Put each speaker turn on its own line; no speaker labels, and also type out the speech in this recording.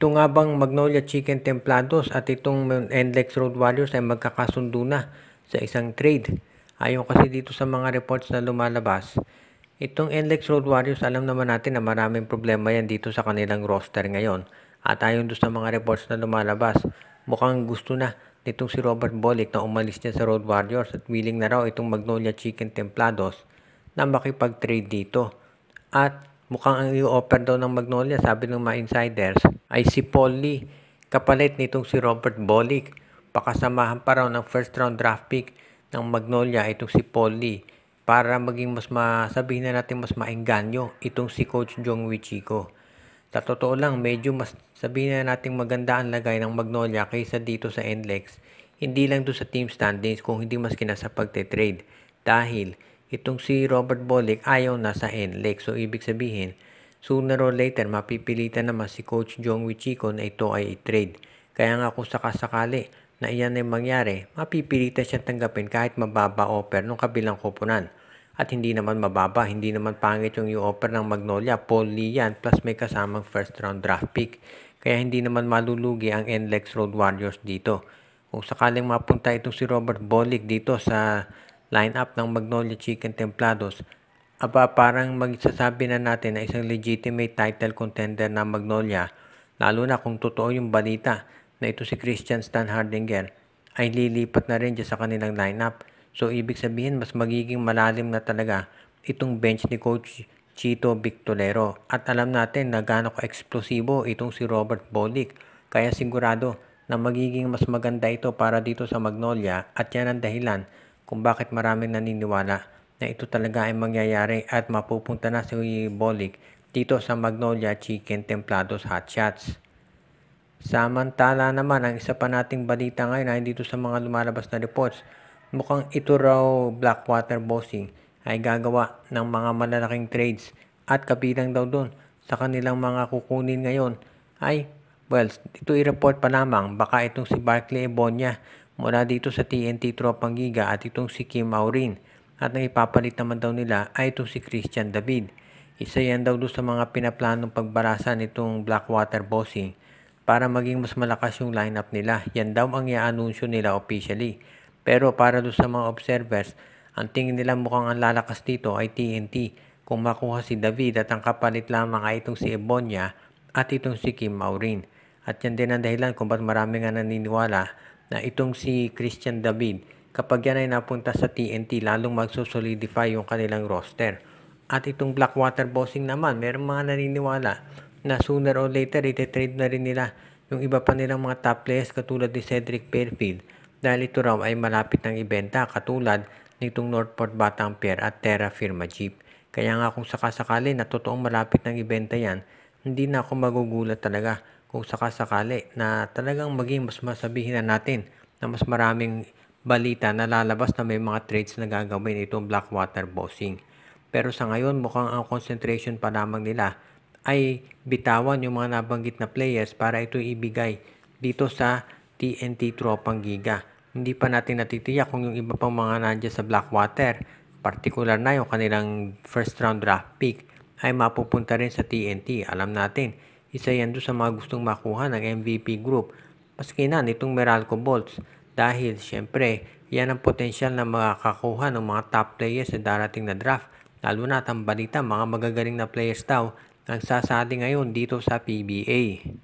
Ito nga bang Magnolia Chicken Templados at itong NLEX Road Warriors ay magkakasundo na sa isang trade? Ayon kasi dito sa mga reports na lumalabas, itong NLEX Road Warriors, alam naman natin na maraming problema yan dito sa kanilang roster ngayon. At ayon doon sa mga reports na lumalabas, mukhang gusto na nitong si Robert Bolick na umalis niya sa Road Warriors at willing na raw itong Magnolia Chicken Templados na makipag-trade dito. At mukhang ang i-offer daw ng Magnolia, sabi ng mga insiders, ay si Paul Lee, kapalit nitong si Robert Bolick. Pakasamahan pa raw ng first round draft pick ng Magnolia itong si Paul Lee para maging mas sabihin na natin mas maengganyo itong si Coach Jong Wichiko. Sa totoo lang, medyo mas sabihin na natin maganda ang lagay ng Magnolia kaysa dito sa NLEX. Hindi lang doon sa team standings kung hindi mas kinasa pagte-trade. Dahil itong si Robert Bolick ayaw na sa NLEX. So ibig sabihin, sooner or later mapipilitan naman si Coach Jong Wichiko na ito ay i-trade. Kaya nga kung sakasakali na iyan ay mangyari, mapipilitan siya tanggapin kahit mababa offer ng kabilang koponan. At hindi naman mababa, hindi naman pangit yung i-offer ng Magnolia. Paul Lee yan, plus may kasamang first round draft pick. Kaya hindi naman malulugi ang NLEX Road Warriors dito. Kung sakaling mapunta itong si Robert Bolick dito sa lineup ng Magnolia Chicken Templados, parang magsasabi na natin na isang legitimate title contender na Magnolia, lalo na kung totoo yung balita na ito si Christian Stan Hardinger ay lilipat na rin dyan sa kanilang lineup. So, ibig sabihin, mas magiging malalim na talaga itong bench ni Coach Chito Victorero. At alam natin na gaano ka-eksplosibo itong si Robert Bolick. Kaya sigurado na magiging mas maganda ito para dito sa Magnolia. At yan ang dahilan kung bakit maraming naniniwala na ito talaga ay mangyayari at mapupunta na si Bolick dito sa Magnolia Chicken Templados Hotshots. Samantala naman, ang isa pa nating balita ngayon ay dito sa mga lumalabas na reports, mukhang ito raw Blackwater Bossing ay gagawa ng mga malalaking trades at kabilang daw doon sa kanilang mga kukunin ngayon ay, ito i-report pa lamang, baka itong si Barkley Ebonia mula dito sa TNT Tropang Giga at itong si Kim Aurin at ang ipapalit naman daw nila ay itong si Christian David. Isa yan daw doon sa mga pinaplanong pagbarasa nitong Blackwater Bossing para maging mas malakas yung lineup nila. Yan daw ang i-anunsyo nila officially. Pero para doon sa mga observers, ang tingin nila mukhang ang lalakas dito ay TNT kung makuha si David at ang kapalit lamang ay itong si Ebonia at itong si Kim Aurin. At yan din ang dahilan kung ba't marami nga naniniwala na itong si Christian David, kapag yan ay napunta sa TNT, lalong magsosolidify yung kanilang roster. At itong Blackwater Bossing naman, merong mga naniniwala na sooner or later ite-trade na rin nila yung iba pa nilang mga top players katulad ni Cedric Fairfield dahil ito raw ay malapit ng ibenta katulad nitong Northport Batang Pier at Terra Firma Jeep. Kaya nga kung sakasakali na totoong malapit ng ibenta yan, hindi na ako magugulat talaga kung sakasakali na talagang maging mas masabihin na natin na mas maraming balita na lalabas na may mga trades na gagawin itong Blackwater Bossing. Pero sa ngayon mukhang ang concentration pa lamang nila ay bitawan yung mga nabanggit na players para ito ibigay dito sa TNT Tropang Giga. Hindi pa natin natitiyak kung yung iba pang mga nandiyan sa Blackwater, particular na yung kanilang first round draft pick, ay mapupunta rin sa TNT. Alam natin, isa yan doon sa mga gustong makuha ng MVP group. Maski na nitong Meralco Bolts. Dahil syempre, yan ang potensyal na makakakuha ng mga top players sa darating na draft. Lalo na at ang balita, mga magagaling na players daw ang sasali ngayon dito sa PBA.